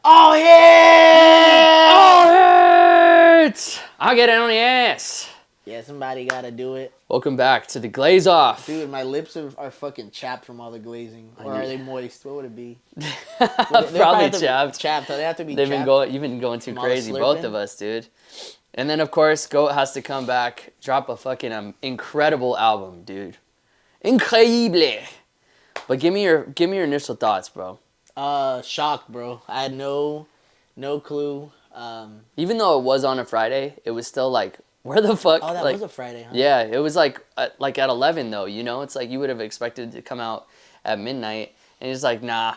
Oh, hit! Oh, hit! I'll get it on the ass. Yeah, somebody gotta do it. Welcome back to the Glaze Off. Dude, my lips are fucking chapped from all the glazing. Or are they moist? What would it be? Probably chapped. Chapped. They have to be They've chapped. been going. You've been going too crazy, both of us, dude. And then of course, Goat has to come back, drop a fucking incredible album, dude. Increíble. But give me your initial thoughts, bro. Shocked, bro. I had no clue. Even though it was on a Friday, it was still like, where the fuck? Oh, that like, was a Friday, huh? Yeah, it was like at 11 though. You know, it's like you would have expected it to come out at midnight, and it's like, nah,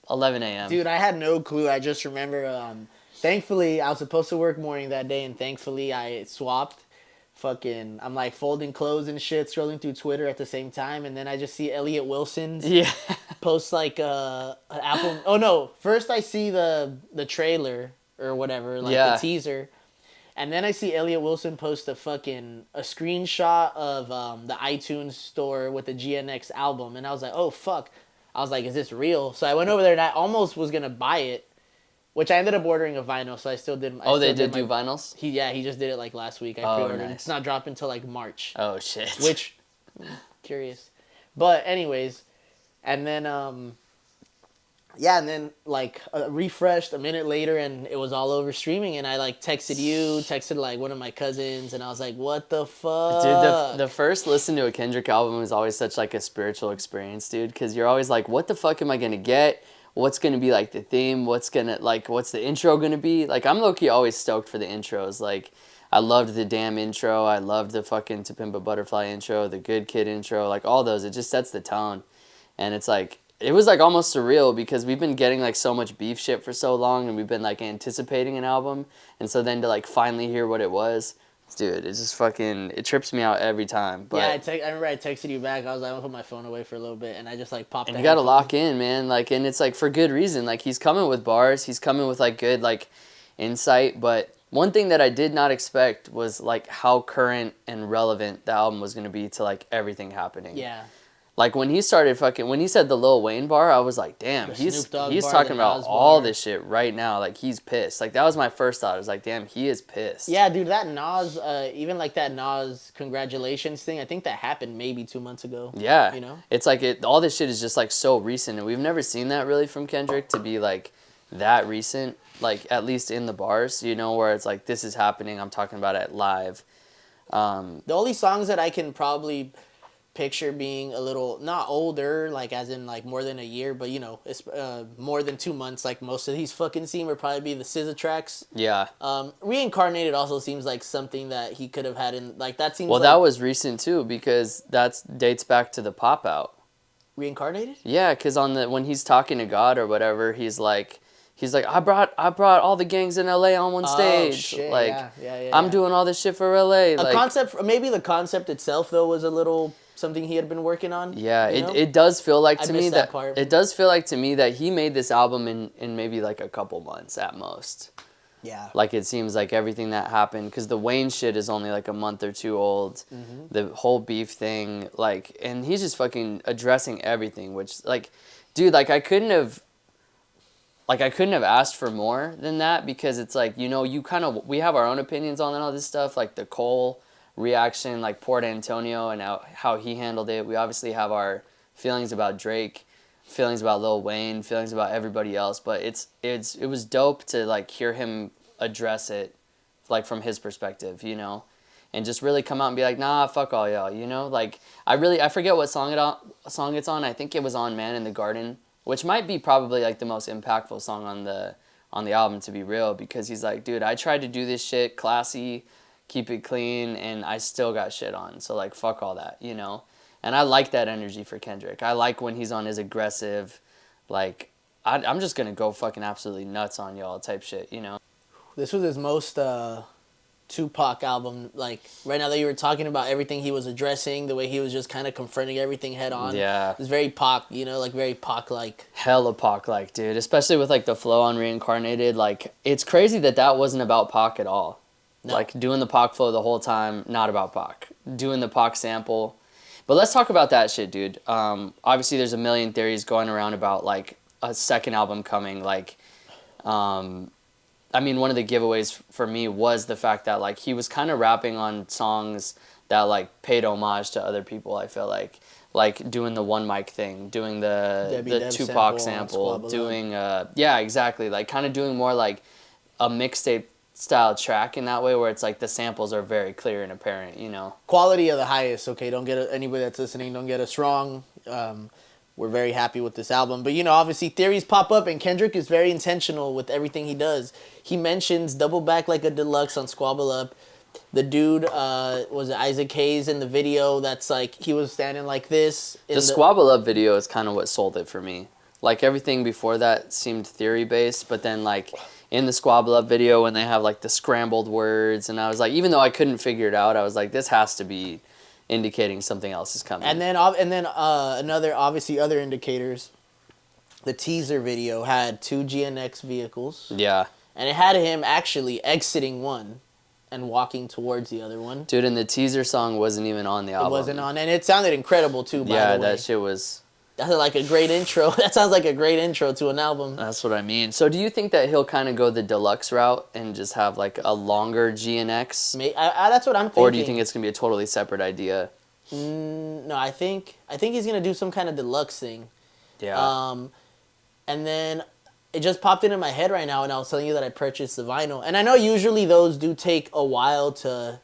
11 a.m. Dude, I had no clue. I just remember. Thankfully, I was supposed to work morning that day, and thankfully, I swapped. Fucking, I'm like folding clothes and shit, scrolling through Twitter at the same time, and then I just see Elliot Wilson's post like an Apple. Oh no! First I see the trailer or whatever, like the teaser, and then I see Elliot Wilson post a screenshot of the iTunes store with the GNX album, and I was like, oh fuck! I was like, is this real? So I went over there and I almost was gonna buy it. Which I ended up ordering a vinyl, so I still did. They did do vinyls? He just did it like last week. I pre-ordered. Nice. It's not dropping until like March. Oh shit. Which, curious, but anyways, and then like refreshed a minute later, and it was all over streaming. And I like texted like one of my cousins, and I was like, "What the fuck?" Dude, the first listen to a Kendrick album is always such like a spiritual experience, dude, because you're always like, "What the fuck am I gonna get? What's going to be, like, the theme? What's the intro going to be?" Like, I'm low-key always stoked for the intros. Like, I loved the Damn intro. I loved the fucking To Pimp a Butterfly intro, the Good Kid intro, like, all those. It just sets the tone. And it's, like, it was, like, almost surreal because we've been getting, like, so much beef shit for so long, and we've been, like, anticipating an album. And so then to, like, finally hear what it was, dude, it just fucking, it trips me out every time. But yeah, I remember I texted you back. I was like, I'm gonna put my phone away for a little bit, and I just like popped. And you gotta lock in, man. Like, and it's like for good reason. Like, he's coming with bars. He's coming with like good like insight. But one thing that I did not expect was like how current and relevant the album was gonna be to like everything happening. Yeah. Like when he said the Lil Wayne bar, I was like, damn, he's talking about all this shit right now. Like, he's pissed. Like, that was my first thought. I was like, damn, he is pissed. Yeah, dude, that Nas, even like that Nas congratulations thing, I think that happened maybe 2 months ago. Yeah. You know? It's like all this shit is just like so recent, and we've never seen that really from Kendrick to be like that recent, like at least in the bars, you know, where it's like, this is happening, I'm talking about it live. The only songs that I can probably picture being a little not older, like as in like more than a year, but you know, it's more than 2 months. Like most of these fucking seen would probably be the SZA tracks. Yeah. Reincarnated also seems like something that he could have had in like that seems. Well, like, that was recent too because that dates back to the Pop Out. Reincarnated. Yeah, because when he's talking to God or whatever, he's like, I brought all the gangs in LA on one stage. Shit. Like, yeah, I'm doing all this shit for LA. Maybe the concept itself though was a little something he had been working on. Yeah, it does feel like to me that part. It does feel like to me that he made this album in maybe like a couple months at most. Yeah. Like, it seems like everything that happened, because the Wayne shit is only like a month or two old. Mm-hmm. The whole beef thing, like, and he's just fucking addressing everything, which, like, dude, like, I couldn't have asked for more than that, because it's like, you know, we have our own opinions on all this stuff, like the Cole reaction, like Port Antonio and how he handled it. We obviously have our feelings about Drake, feelings about Lil Wayne, feelings about everybody else, but it was dope to like hear him address it like from his perspective, you know, and just really come out and be like, nah, fuck all y'all, you know. Like, I forget what song it's on. I think it was on Man in the Garden, which might be probably like the most impactful song on the album, to be real, because he's like, dude, I tried to do this shit classy, keep it clean, and I still got shit on, so like fuck all that, you know. And I like that energy for Kendrick. I like when he's on his aggressive, like, I'm just gonna go fucking absolutely nuts on y'all type shit, you know. This was his most Tupac album. Like, right now that you were talking about everything he was addressing, the way he was just kind of confronting everything head on. Yeah. It was very Pac, you know, like very Pac-like. Hella Pac-like, dude. Especially with like the flow on Reincarnated. Like, it's crazy that wasn't about Pac at all. No. Like, doing the Pac flow the whole time, not about Pac. Doing the Pac sample. But let's talk about that shit, dude. Obviously, there's a million theories going around about, like, a second album coming. Like, I mean, one of the giveaways for me was the fact that like he was kind of rapping on songs that like paid homage to other people. I feel like doing the one mic thing, doing Debbie the Deb Tupac sample on sample, Squabble Up. doing yeah, exactly, like kind of doing more like a mixtape style track in that way where it's like the samples are very clear and apparent, you know. Quality of the highest. Okay, don't get anybody that's listening. Don't get us wrong. We're very happy with this album, but obviously theories pop up, and Kendrick is very intentional with everything he does. He mentions double back like a deluxe on Squabble Up. The dude was it Isaac Hayes in the video. That's like he was standing like this. The Squabble Up video is kind of what sold it for me. Like everything before that seemed theory based, but then like in the Squabble Up video when they have like the scrambled words, and I was like, even though I couldn't figure it out, I was like, this has to be indicating something else is coming. And then another obviously other indicators. The teaser video had 2 GNX vehicles. Yeah. And it had him actually exiting one and walking towards the other one. Dude, and the teaser song wasn't even on the album. It wasn't on, and it sounded incredible too, by the way. Yeah, that shit was... That's like a great intro. That sounds like a great intro to an album. That's what I mean. So do you think that he'll kind of go the deluxe route and just have like a longer GNX? That's what I'm thinking. Or do you think it's going to be a totally separate idea? No, I think he's going to do some kind of deluxe thing. Yeah. And then it just popped into my head right now, and I was telling you that I purchased the vinyl. And I know usually those do take a while to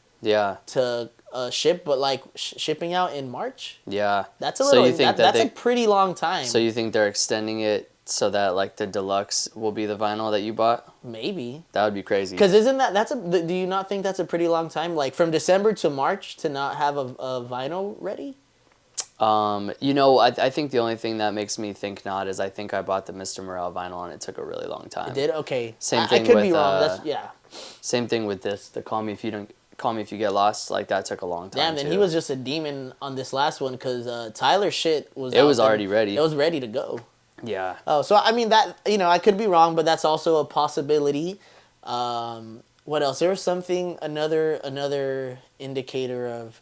ship, but like shipping out in March? Yeah. That's a little, that's a pretty long time. So you think they're extending it so that like the deluxe will be the vinyl that you bought? Maybe. That would be crazy. Because do you not think that's a pretty long time? Like from December to March to not have a vinyl ready? I think the only thing that makes me think not is I think I bought the Mr. Morale vinyl and it took a really long time. It did? Okay. Same thing I could with, be wrong. Yeah. Same thing with this, the Call Me If You Get Lost, like that took a long time. Damn, then he was just a demon on this last one because Tyler's shit was already ready. It was ready to go. Yeah. Oh, so I mean that I could be wrong, but that's also a possibility. What else? There was something another indicator of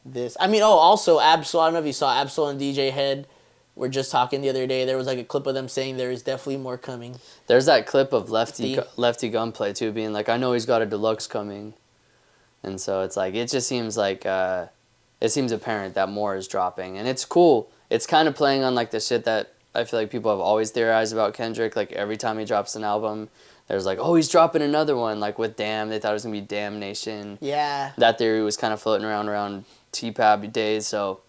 this. I mean, also Absol. I don't know if you saw Absol and DJ Head were just talking the other day. There was like a clip of them saying there is definitely more coming. There's that clip of Lefty Gunplay too, being like, I know he's got a deluxe coming, and so it's like it just seems like it seems apparent that more is dropping, and it's cool. It's kind of playing on like the shit that I feel like people have always theorized about Kendrick. Like every time he drops an album, there's like, oh, he's dropping another one. Like with Damn, they thought it was gonna be Damn Nation. Yeah. That theory was kind of floating around T-Pab days. So,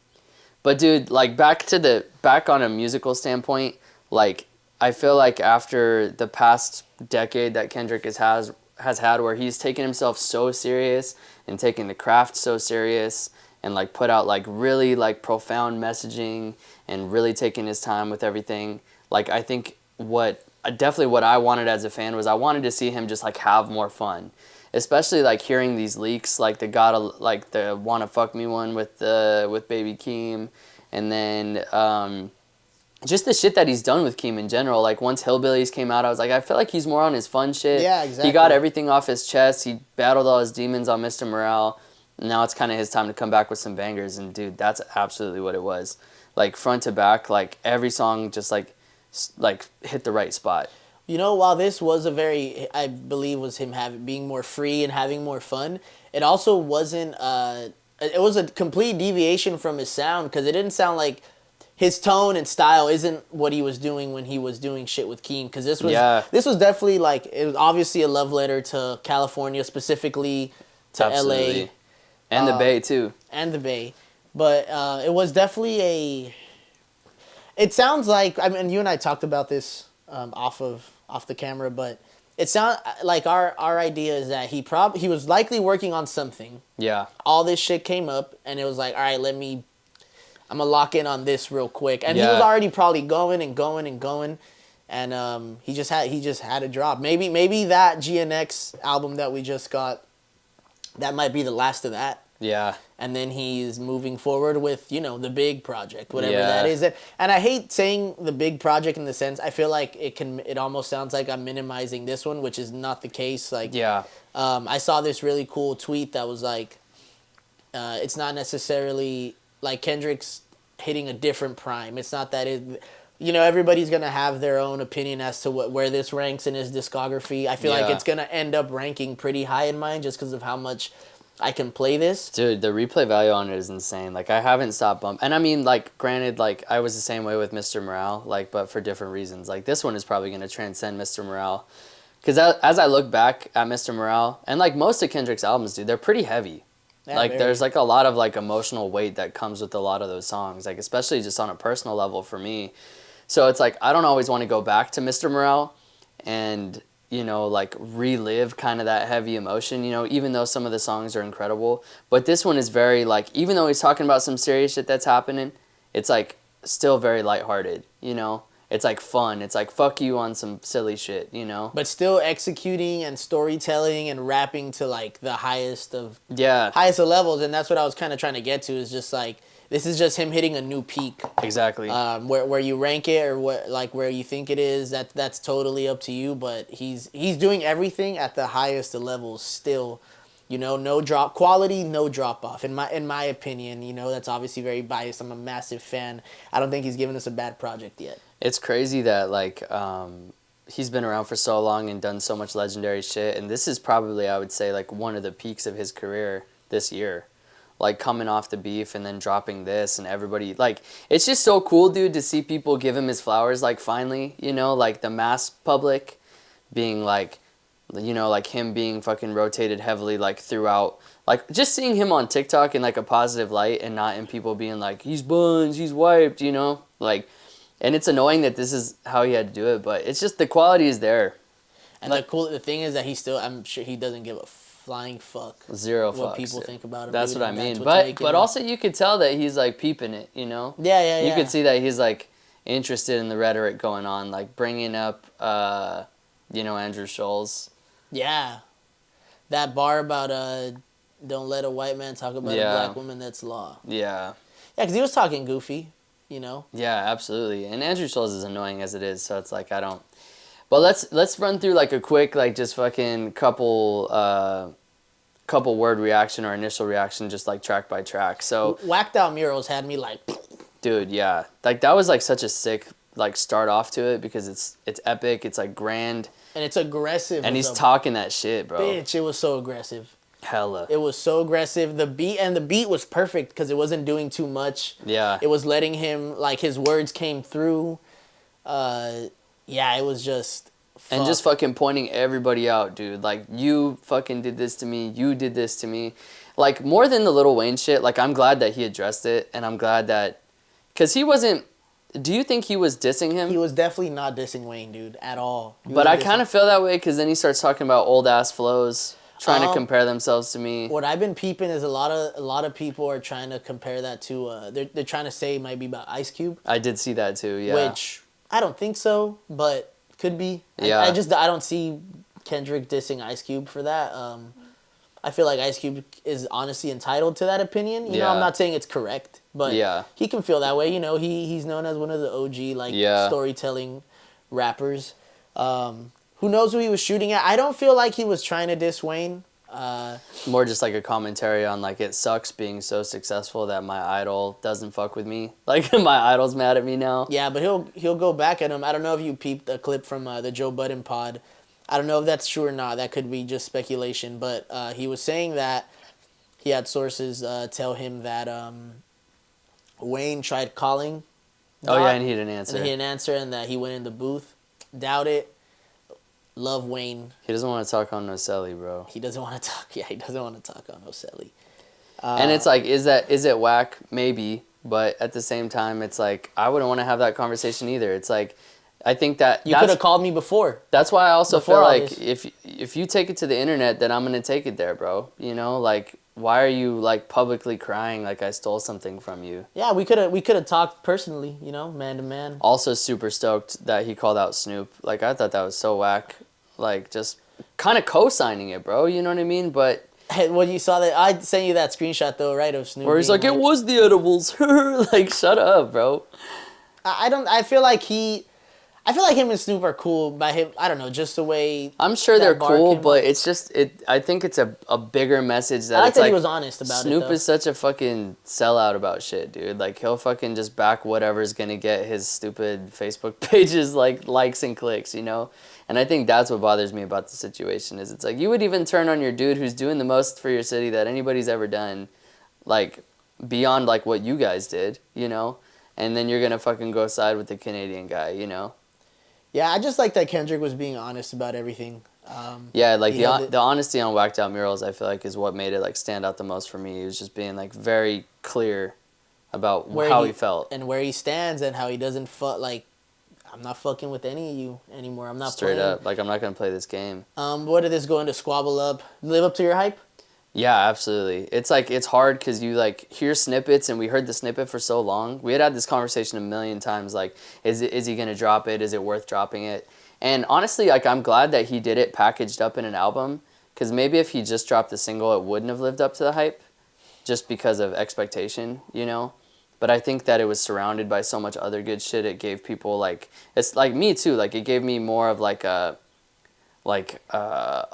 but dude, like back on a musical standpoint, like I feel like after the past decade that Kendrick has had, where he's taken himself so serious and taking the craft so serious and like put out like really like profound messaging and really taking his time with everything. Like I think what I wanted as a fan was I wanted to see him just like have more fun, especially like hearing these leaks, like the Wanna Fuck Me one with Baby Keem, and then just the shit that he's done with Keem in general. Like once Hillbillies came out, I was like, I feel like he's more on his fun shit. Yeah, exactly. He got everything off his chest. He battled all his demons on Mr. Morale. Now it's kind of his time to come back with some bangers, and dude, that's absolutely what it was. Like front to back, like every song just like hit the right spot. While this was I believe was him being more free and having more fun, it also wasn't, it was a complete deviation from his sound, because it didn't sound like his tone and style isn't what he was doing when he was doing shit with Keem, because this was definitely like, it was obviously a love letter to California, specifically to Absolutely. LA. And the Bay too. And the Bay. But it was definitely it sounds like, I mean, you and I talked about this off the camera, but it sounds like our idea is that he was likely working on something. Yeah. All this shit came up, and it was like, all right, I'm gonna lock in on this real quick. And Yeah. he was already probably going, and he just had to drop. Maybe that GNX album that we just got, that might be the last of that. Yeah. And then he's moving forward with, the big project, whatever Yeah. that is. And I hate saying the big project in the sense, I feel like it almost sounds like I'm minimizing this one, which is not the case. Like, Yeah. I saw this really cool tweet that was like, it's not necessarily like Kendrick's hitting a different prime. It's not that you know, everybody's gonna have their own opinion as to where this ranks in his discography. I feel like Yeah. it's gonna end up ranking pretty high in mine just because of how much I can play this. Dude, the replay value on it is insane. Like, I haven't stopped bumping. And I mean, like, granted, like, I was the same way with Mr. Morale, like, but for different reasons. Like, this one is probably going to transcend Mr. Morale. Because as I look back at Mr. Morale, and, like, most of Kendrick's albums, dude, they're pretty heavy. Yeah, like, very. there's, like, a lot of, like, emotional weight that comes with a lot of those songs. Like, especially just on a personal level for me. So it's like, I don't always want to go back to Mr. Morale and, you know, like relive kind of that heavy emotion, you know, even though some of the songs are incredible. But this one is very like, even though he's talking about some serious shit that's happening, it's like still very lighthearted, you know? It's like fun. It's like fuck you on some silly shit, you know? But still executing and storytelling and rapping to like the highest of levels, and that's what I was kind of trying to get to. Is just like this is just him hitting a new peak. Exactly. Where you rank it or where you think it is, that's totally up to you. But he's doing everything at the highest of levels still. You know, no drop quality, no drop off. In my opinion, you know, that's obviously very biased. I'm a massive fan. I don't think he's given us a bad project yet. It's crazy that like he's been around for so long and done so much legendary shit, and this is probably, I would say, like one of the peaks of his career this year. Like coming off the beef and then dropping this, and everybody like, it's just so cool, dude, to see people give him his flowers. Like finally, you know, like the mass public being like, you know, like him being fucking rotated heavily like throughout, like just seeing him on TikTok in like a positive light and not in people being like he's buns, he's wiped, you know, like. And it's annoying that this is how he had to do it, but it's just the quality is there. And like, the thing is that I'm sure he doesn't give a flying fuck. Zero what fucks. people think about him. That's dude, what I mean. But But also you could tell that he's like peeping it, you know? Yeah. You could see that he's like interested in the rhetoric going on, like bringing up, you know, Andrew Scholes. Yeah. That bar about don't let a white man talk about a black woman, that's law. Yeah. Yeah, because he was talking goofy, you know? Yeah, absolutely. And Andrew Scholes is annoying as it is, so it's like I don't. But let's run through like a quick like just fucking couple word reaction or initial reaction, just like track by track. So Whacked Out Murals had me like, dude, yeah, like that was like such a sick like start off to it because it's epic, it's like grand, and it's aggressive, and he's talking that shit, bro. Bitch, it was so aggressive. Hella. It was so aggressive. The beat was perfect because it wasn't doing too much. Yeah. It was letting him, like, his words came through. Yeah, it was just. And just fucking pointing everybody out, dude. Like, you fucking did this to me. You did this to me. Like, more than the Lil Wayne shit, like, I'm glad that he addressed it. And I'm glad that. Because he wasn't. Do you think he was dissing him? He was definitely not dissing Wayne, dude, at all. But I kind of feel that way because then he starts talking about old ass flows. Trying to compare themselves to me. What I've been peeping is a lot of people are trying to compare that to they're trying to say it might be about Ice Cube. I did see that too, yeah. Which I don't think so, but could be. Yeah. I don't see Kendrick dissing Ice Cube for that. I feel like Ice Cube is honestly entitled to that opinion. You know, I'm not saying it's correct, but he can feel that way. You know, he's known as one of the OG like storytelling rappers. Who knows who he was shooting at? I don't feel like he was trying to diss Wayne. More just like a commentary on like it sucks being so successful that my idol doesn't fuck with me. Like my idol's mad at me now. Yeah, but he'll go back at him. I don't know if you peeped a clip from the Joe Budden pod. I don't know if that's true or not. That could be just speculation. But he was saying that he had sources tell him that Wayne tried calling. Oh yeah, and he didn't answer. And he didn't answer, and that he went in the booth. Doubt it. Love Wayne. He doesn't want to talk on Nocelli, bro. He doesn't want to talk. Yeah, he doesn't want to talk on Nocelli. And it's like, is it whack? Maybe, but at the same time, it's like I wouldn't want to have that conversation either. It's like, I think that you could have called me before. That's why I also feel like if you take it to the internet, then I'm gonna take it there, bro. You know, like why are you like publicly crying like I stole something from you? Yeah, we could have talked personally, you know, man to man. Also super stoked that he called out Snoop. Like I thought that was so whack. Like just kind of co-signing it, bro. You know what I mean? But well, you saw that I sent you that screenshot though, right, of Snoop. Where he's like, it was the edibles. Like shut up, bro. I feel like he. I feel like him and Snoop are cool by him. I don't know, just the way I'm sure they're that bar cool, came but off. it's just it. I think it's a bigger message I that like it's that he like was honest about it Snoop though. is such a fucking sellout about shit, dude. Like he'll fucking just back whatever's gonna get his stupid Facebook pages like likes and clicks, you know. And I think that's what bothers me about the situation is it's like you would even turn on your dude who's doing the most for your city that anybody's ever done, like beyond like what you guys did, you know. And then you're gonna fucking go side with the Canadian guy, you know. Yeah, I just like that Kendrick was being honest about everything. Yeah, like He held it the honesty on Whacked Out Murals, I feel like is what made it like stand out the most for me. He was just being like very clear about where how he felt. and where he stands and how he doesn't fuck like I'm not fucking with any of you anymore. I'm not Straight playing. up, like I'm not gonna play this game. What did this go into squabble up? Live up to your hype? Yeah, absolutely. It's like it's hard because you like hear snippets, and we heard the snippet for so long. We had this conversation a million times. Like, is he gonna drop it? Is it worth dropping it? And honestly, like I'm glad that he did it packaged up in an album. Because maybe if he just dropped the single, it wouldn't have lived up to the hype, just because of expectation, you know. But I think that it was surrounded by so much other good shit. It gave people like it's like me too. Like it gave me more of like a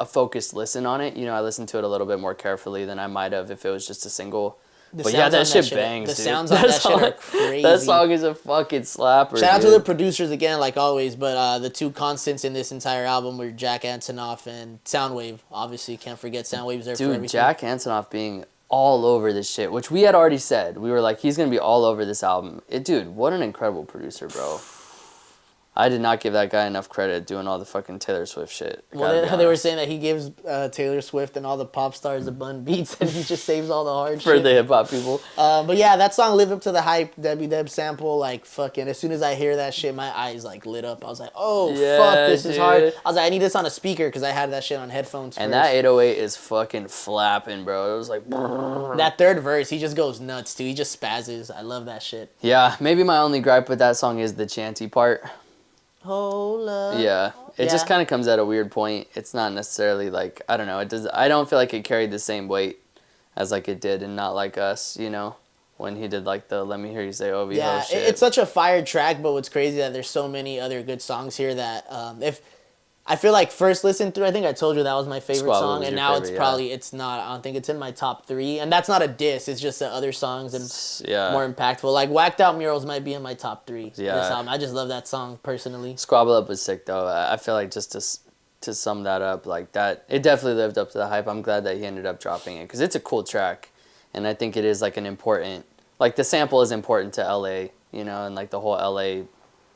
focused listen on it. You know, I listened to it a little bit more carefully than I might have if it was just a single. The But yeah, sounds on that shit bangs, The dude. sounds on that shit song, are crazy. that song is a fucking slapper. Shout out to dude. the producers again, like always. But the two constants in this entire album were Jack Antonoff and Soundwave. Obviously, can't forget Soundwave's there for Dude, everything. Jack Antonoff being all over this shit, which we had already said. We were like, he's gonna be all over this album. Dude, what an incredible producer, bro. I did not give that guy enough credit doing all the fucking Taylor Swift shit. Well, they were saying that he gives Taylor Swift and all the pop stars the bun beats, and he just saves all the hard for shit. the hip hop people. But yeah, that song lived up to the hype. Debbie Deb sample, like fucking. As soon as I hear that shit, my eyes like lit up. I was like, oh Yeah, fuck, this is hard. dude. I was like, I need this on a speaker because I had that shit on headphones. And first. that 808 is fucking flapping, bro. It was like, That third verse, he just goes nuts too. He just spazzes. I love that shit. yeah. Maybe my only gripe with that song is the chanty part. Hold up. Yeah, it Yeah. just kind of comes at a weird point. It's not necessarily like I don't know. It does. I don't feel like it carried the same weight as like it did, and Not Like Us. You know, when he did like the Let Me Hear You Say OVO Yeah, shit. it's such a fire track, but what's crazy that there's so many other good songs here that if I feel like first listen through, I think I told you that was my favorite Squabble song, was and your now favorite, it's yeah. probably it's not. I don't think it's in my top 3, and that's not a diss. It's just the other songs and Yeah. more impactful. Like Whacked Out Murals might be in my top 3. Yeah. This album, I just love that song personally. Squabble Up was sick though. I feel like just to sum that up, like that, it definitely lived up to the hype. I'm glad that he ended up dropping it because it's a cool track, and I think it is like an important, like the sample is important to LA, you know, and like the whole LA,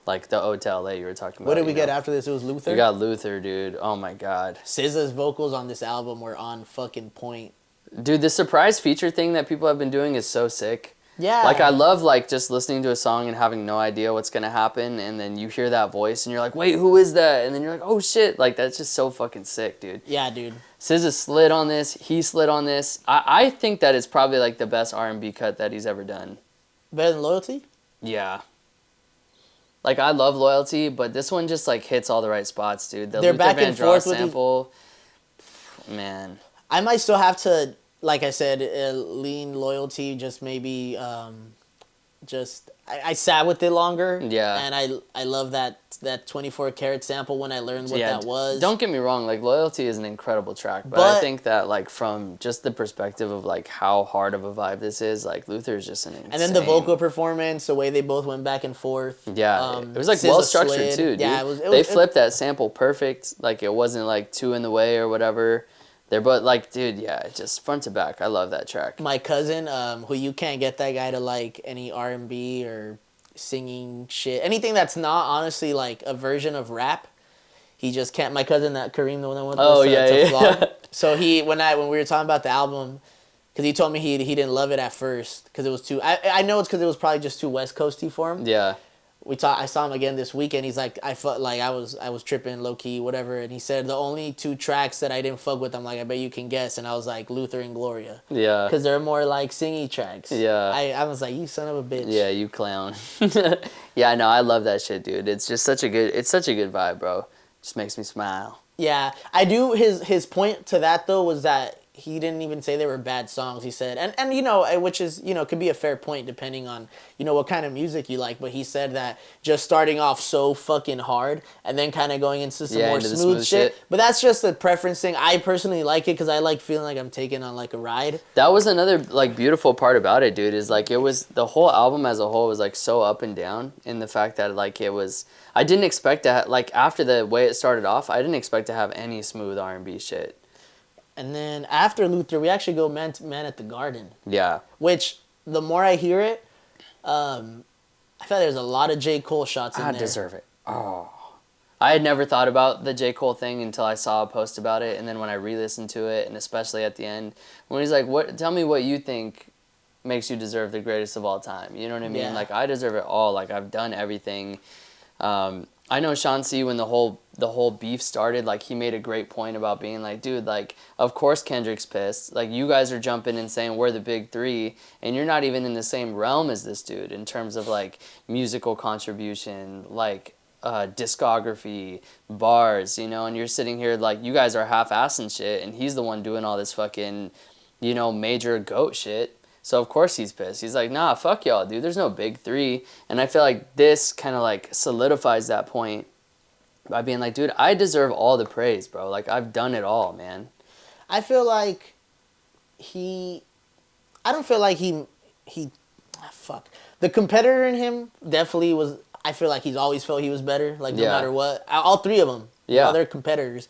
like the ode to LA you were talking about. What did we you get know? after this? It was Luther. We got Luther, dude. Oh my god. SZA's vocals on this album were on fucking point. Dude, the surprise feature thing that people have been doing is so sick. Yeah. Like I love like just listening to a song and having no idea what's gonna happen, and then you hear that voice and you're like, wait, who is that? And then you're like, oh shit, like that's just so fucking sick, dude. Yeah, dude. SZA slid on this. He slid on this. I think that it's probably like the best R&B cut that he's ever done. Better than Loyalty? Yeah. Like I love Loyalty, but this one just like hits all the right spots, dude. The They're Luther back Vandross and forth with sample, man. I might still have to, like I said, lean Loyalty. Just maybe, I sat with it longer. Yeah. And I love that 24 karat sample when I learned what that was. Don't get me wrong, like Loyalty is an incredible track, but I But- think that like from just the perspective of like how hard of a vibe this is, like Luther's just an insane. And then the vocal performance, the way they both went back and forth. Yeah, it was like SZA well structured slid. too, dude. Yeah, They flipped that sample perfect. Like it wasn't like two in the way or whatever. They're both like, dude, yeah, just front to back. I love that track. My cousin, who you can't get that guy to like any R&B or singing shit, anything that's not honestly like a version of rap. He just can't. My cousin, that Kareem, the one that went to Flog. So when we were talking about the album, because he told me he didn't love it at first because it was too. I know it's because it was probably just too West Coasty for him. Yeah. I saw him again this weekend. He's like, I felt like I was tripping low key, whatever. And he said the only 2 tracks that I didn't fuck with, I'm like, I bet you can guess. And I was like, Luther and Gloria. Yeah. Because they're more like singy tracks. Yeah. I was like, you son of a bitch. Yeah, you clown. Yeah, no, I love that shit, dude. It's just such a good vibe, bro. Just makes me smile. Yeah, I do. His point to that though was that he didn't even say they were bad songs. He said, and you know, which is, you know, could be a fair point depending on, you know, what kind of music you like. But he said that just starting off so fucking hard and then kind of going into some more into the smooth shit. shit. But that's just a preference thing. I personally like it because I like feeling like I'm taking on like a ride. That was another like beautiful part about it, dude, is like it was the whole album as a whole was like so up and down in the fact that like it was I didn't expect to like after the way it started off, I didn't expect to have any smooth R&B shit. And then after Luther, we actually go Man at the Garden. Yeah. Which the more I hear it, I feel like there's a lot of J. Cole shots in there. I deserve it. Oh. I had never thought about the J. Cole thing until I saw a post about it, and then when I re-listened to it, and especially at the end, when he's like, "What? Tell me what you think makes you deserve the greatest of all time." You know what I mean? Yeah. Like I deserve it all. Like I've done everything. I know Sean C. when the whole beef started, like he made a great point about being like, dude, like of course Kendrick's pissed. Like you guys are jumping and saying we're the big three, and you're not even in the same realm as this dude in terms of like musical contribution, like discography, bars, you know, and you're sitting here like you guys are half-assing shit, and he's the one doing all this fucking, you know, major goat shit. So of course he's pissed. He's like, nah, fuck y'all, dude. There's no big three. And I feel like this kind of like solidifies that point by being like, dude, I deserve all the praise, bro. Like I've done it all, man. I feel like I don't feel like fuck. The competitor in him definitely was, I feel like he's always felt he was better, like no matter what. All three of them. Yeah. Other competitors.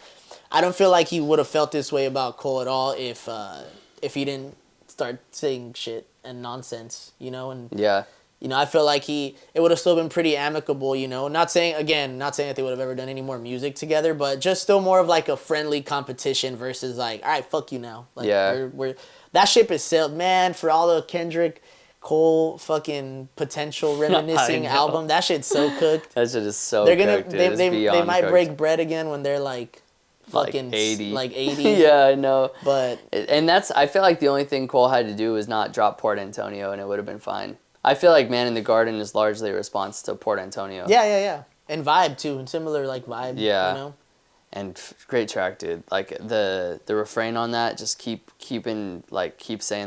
I don't feel like he would have felt this way about Cole at all if he didn't start saying shit and nonsense, you know, and Yeah. you know, I feel like it would have still been pretty amicable, you know. Not saying that they would have ever done any more music together, but just still more of like a friendly competition versus like, all right, fuck you now. Like, Yeah. we're that ship is sailed, man. For all the Kendrick Cole fucking potential reminiscing album, that shit's so cooked. That shit is so They're gonna cooked, dude. they might cooked. break bread again when they're like fucking like 80. 80. Yeah, I know. But and that's I feel like the only thing Cole had to do was not drop Port Antonio, and it would have been fine. I feel like Man in the Garden is largely a response to Port Antonio. Yeah. And vibe too, and similar like vibe. Yeah. You know? And great track, dude. Like the refrain on that, just keep saying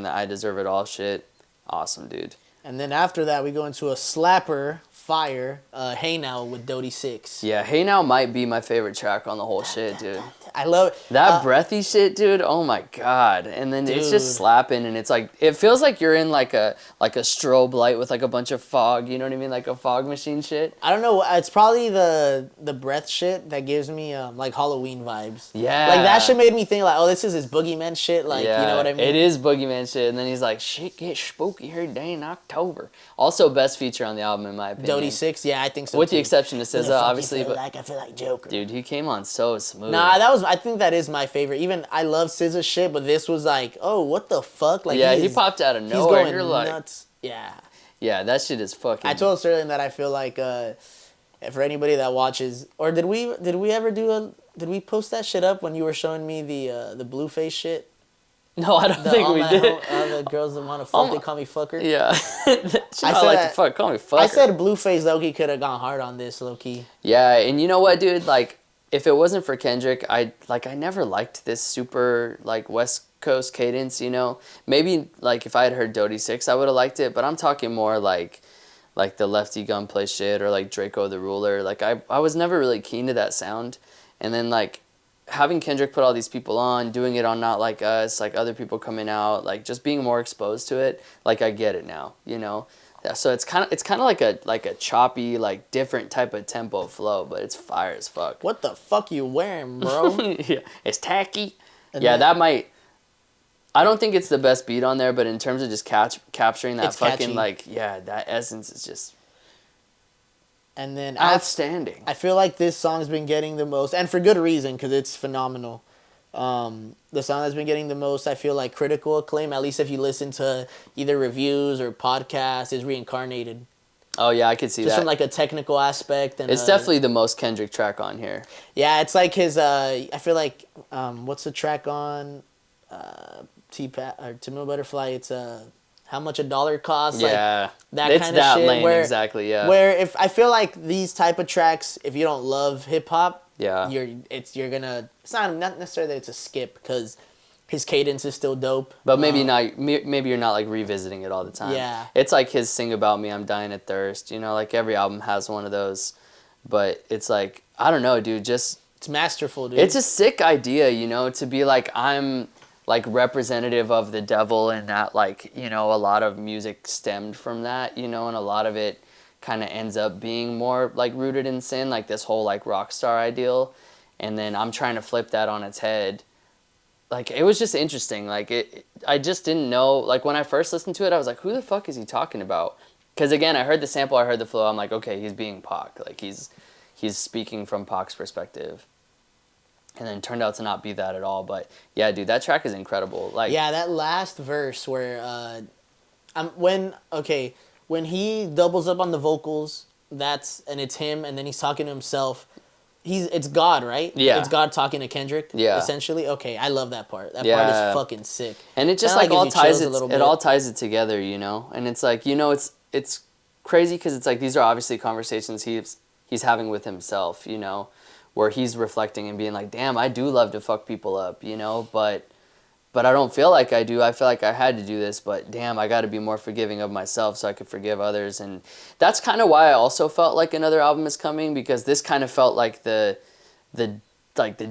that I deserve it all shit. Awesome, dude. And then after that, we go into a slapper, fire, Hey Now with Dodie 6. Yeah, Hey Now might be my favorite track on the whole shit, dude. I love it. That breathy shit, dude. Oh my god! And then it's just slapping, and it's like it feels like you're in like a strobe light with like a bunch of fog. You know what I mean? Like a fog machine shit. I don't know. It's probably the breath shit that gives me like Halloween vibes. Yeah. Like that shit made me think like, oh, this is his boogeyman shit. Like, yeah, you know what I mean? It is boogeyman shit, and then he's like, shit gets spooky here day in October. Also, best feature on the album in my opinion. Dodie 6, yeah, I think so. With too. the exception of SZA, obviously, but I feel like Joker. dude, he came on so smooth. Nah, I think that is my favorite. Even I love SZA shit, but this was like, oh, what the fuck? Like, yeah, he popped out of he's nowhere. going You're like, nuts. Yeah. Yeah, that shit is fucking. I told Sterling that I feel like for anybody that watches, or did we ever did we post that shit up when you were showing me the Blueface shit? No, I don't think we did. The girls that want to fuck, they call me fucker. Yeah. I like to fuck, call me fucker. I said Blueface low-key could have gone hard on this, low-key. Yeah, and you know what, dude? Like, if it wasn't for Kendrick, I never liked this super, like, West Coast cadence, you know? Maybe, like, if I had heard Dodie 6, I would have liked it, but I'm talking more, like the Lefty Gunplay shit or, like, Draco the Ruler. Like, I was never really keen to that sound. And then, like, having Kendrick put all these people on, doing it on Not Like Us, like, other people coming out, like, just being more exposed to it, like, I get it now, you know? Yeah, so it's kind of like a choppy, like, different type of tempo flow, but it's fire as fuck. What the fuck you wearing, bro? Yeah, it's tacky. And yeah, then, that might. I don't think it's the best beat on there, but in terms of just capturing that fucking catchy. like, yeah, that essence is just. And then outstanding. I feel like this song's been getting the most, and for good reason, because it's phenomenal. The song that's been getting the most, I feel like, critical acclaim, at least if you listen to either reviews or podcasts, is Reincarnated. Oh, yeah, I could see Just that. from, like, a technical aspect. And it's definitely the most Kendrick track on here. Yeah, it's like his, I feel like, what's the track on Timber Butterfly? It's, How Much a Dollar Costs. Yeah. Like, it's kind of that shit. lane, where, exactly, yeah. Where if I feel like these type of tracks, if you don't love hip-hop, yeah, you're gonna, it's not necessarily that it's a skip, because His cadence is still dope. But maybe not. Maybe you're not like revisiting it all the time. Yeah. It's like his "Sing About Me, I'm Dying of Thirst." You know, like every album has one of those. But it's like I don't know, dude. Just It's masterful, dude. it's a sick idea, you know, to be like I'm like representative of the devil, and that like you know a lot of music stemmed from that, you know, and a lot of it kind of ends up being more like rooted in sin, like this whole like rock star ideal, and then I'm trying to flip that on its head. Like it was just interesting. Like I just didn't know. Like when I first listened to it, I was like, "Who the fuck is he talking about?" Because again, I heard the sample, I heard the flow. I'm like, okay, he's being Pac. Like he's speaking from Pac's perspective, and then it turned out to not be that at all. But yeah, dude, that track is incredible. Like yeah, that last verse where when he doubles up on the vocals, and it's him, and then he's talking to himself. It's God, right? Yeah. It's God talking to Kendrick. Yeah. Essentially, okay, I love that part. That Yeah. part is fucking sick. And it just Kinda like all gives you ties chills a little it bit. all ties it together, you know. And it's like you know it's crazy because it's like these are obviously conversations he's having with himself, you know, where he's reflecting and being like, damn, I do love to fuck people up, you know, but I don't feel like I do. I feel like I had to do this, but damn, I got to be more forgiving of myself so I could forgive others. And that's kind of why I also felt like another album is coming, because this kind of felt like the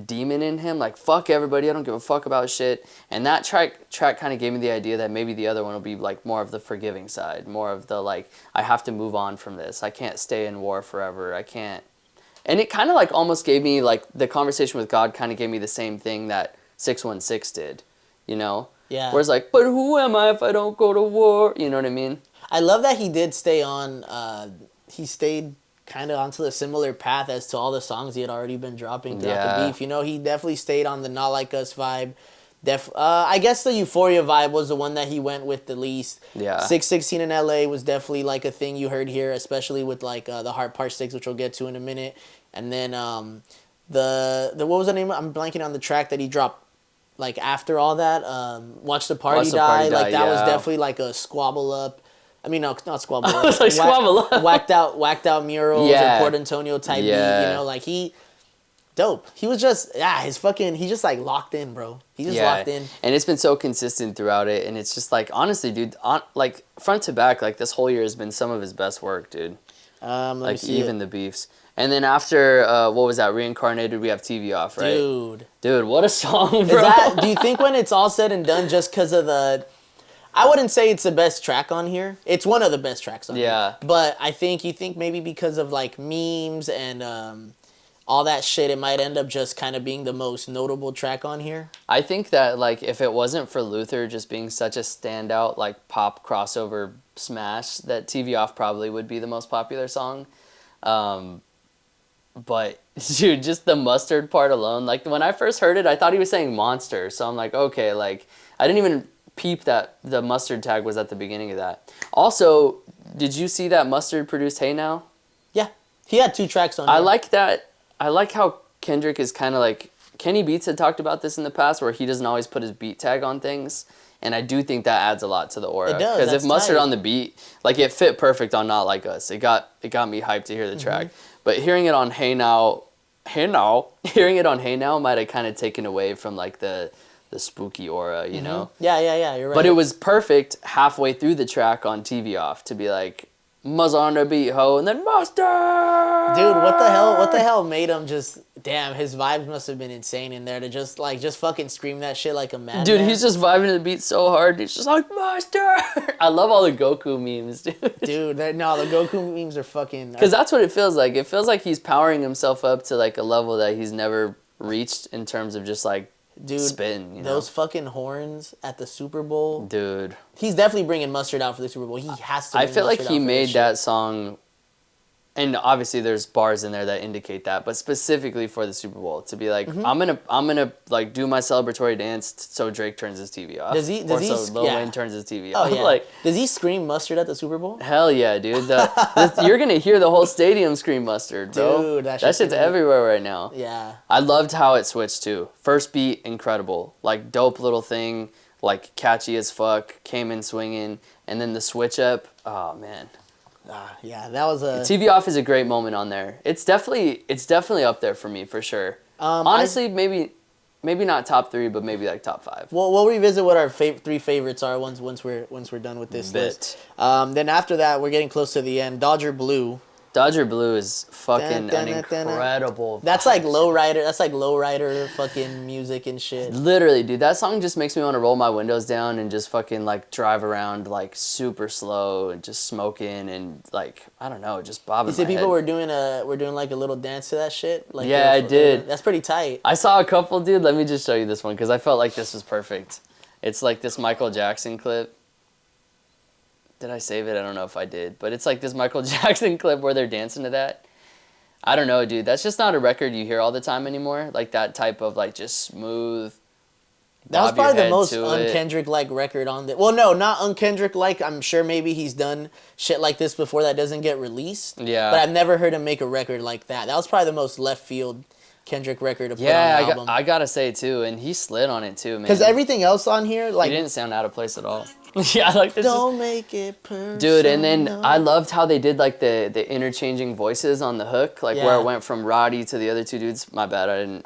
demon in him, like fuck everybody, I don't give a fuck about shit. And that track kind of gave me the idea that maybe the other one will be like more of the forgiving side, more of the like I have to move on from this. I can't stay in war forever. I can't. And it kind of like almost gave me like the conversation with God kind of gave me the same thing that 616 did, you know? Yeah. Where it's like, but who am I if I don't go to war? You know what I mean? I love that he did stay on. He stayed kind of onto the similar path as to all the songs he had already been dropping throughout the beef. You know, he definitely stayed on the Not Like Us vibe. I guess the Euphoria vibe was the one that he went with the least. Yeah. 616 in LA was definitely like a thing you heard here, especially with like the Heart Part 6, which we'll get to in a minute. And then the what was the name? I'm blanking on the track that he dropped like after all that. Watch the Party Die. Like that was definitely like a squabble up. I mean, no, not squabble up. I was like, squabble up. Whacked out murals Yeah. or Port Antonio type beat. You know, like dope. He was just he just like locked in, bro. He just locked in. And it's been so consistent throughout it, and it's just like honestly, dude, like front to back, like this whole year has been some of his best work, dude. Let me Like see even the beefs. And then after what was that? Reincarnated, we have TV Off, right? Dude, what a song, bro. Do you think when it's all said and done, just because of I wouldn't say it's the best track on here. It's one of the best tracks on here. But you think maybe because of like memes and all that shit, it might end up just kind of being the most notable track on here. I think that like if it wasn't for Luther just being such a standout like pop crossover smash, that TV Off probably would be the most popular song. But dude, just the mustard part alone, like when I first heard it, I thought he was saying monster. So I'm like, okay, like I didn't even peep that the mustard tag was at the beginning of that. Also, did you see that Mustard produced Hey Now? Yeah, he had 2 tracks on here. I like that. I like how Kendrick is kind of like, Kenny Beats had talked about this in the past where he doesn't always put his beat tag on things. And I do think that adds a lot to the aura. It does. Because if Mustard tight. on the beat, like it fit perfect on Not Like Us. It got me hyped to hear the track. But hearing it on Hey Now, hearing it on Hey Now might have kind of taken away from like the spooky aura, you know? Yeah, you're right. But it was perfect halfway through the track on TV Off to be like, Muzz on the beat, ho, and then Mustard! Dude, what the hell made him just, damn, his vibes must have been insane in there to just fucking scream that shit like a madman. Dude, he's just vibing to the beat so hard, he's just like, Mustard! I love all the Goku memes, dude. Dude, the Goku memes are fucking... Because that's what it feels like. It feels like he's powering himself up to like a level that he's never reached in terms of just like, dude, spin, you know? Those fucking horns at the Super Bowl. Dude. He's definitely bringing Mustard out for the Super Bowl. He has to. I feel like he made that song, and obviously there's bars in there that indicate that, but specifically for the Super Bowl to be like, I'm gonna like do my celebratory dance so Drake turns his TV off. Does he? So Lil Wayne turns his TV off. Oh yeah. Like, does he scream Mustard at the Super Bowl? Hell yeah, dude. You're gonna hear the whole stadium scream Mustard, bro. Dude, that shit's everywhere right now. Yeah. I loved how it switched too. First beat, incredible. Like dope little thing, like catchy as fuck. Came in swinging, and then the switch up. Oh man. Yeah, that was a... TV Off is a great moment on there. It's definitely up there for me, for sure. Honestly, maybe maybe not top 3, but maybe like top 5. Well, we'll revisit what our three favorites are once we're done with this list. Then after that, we're getting close to the end. Dodger Blue. Dodger Blue is fucking an incredible. That's like lowrider. That's like lowrider fucking music and shit. Literally, dude, that song just makes me want to roll my windows down and just fucking like drive around like super slow and just smoking and like I don't know, just bobbing. You see, my people head. were doing like a little dance to that shit. Like yeah, I did. That's pretty tight. I saw a couple, dude. Let me just show you this one because I felt like this was perfect. It's like this Michael Jackson clip. Did I save it? I don't know if I did. But it's like this Michael Jackson clip where they're dancing to that. I don't know, dude. That's just not a record you hear all the time anymore. Like that type of like just smooth. That was probably the most un-Kendrick-like record on the... Well, no, not un-Kendrick-like. I'm sure maybe he's done shit like this before that doesn't get released. Yeah. But I've never heard him make a record like that. That was probably the most left field Kendrick record to put on the album. I gotta say too, and he slid on it too, man. Because everything else on here, like... He didn't sound out of place at all. Yeah, like this. Don't make it personal. Dude, and then I loved how they did like the interchanging voices on the hook, like where it went from Roddy to the other two dudes. My bad, I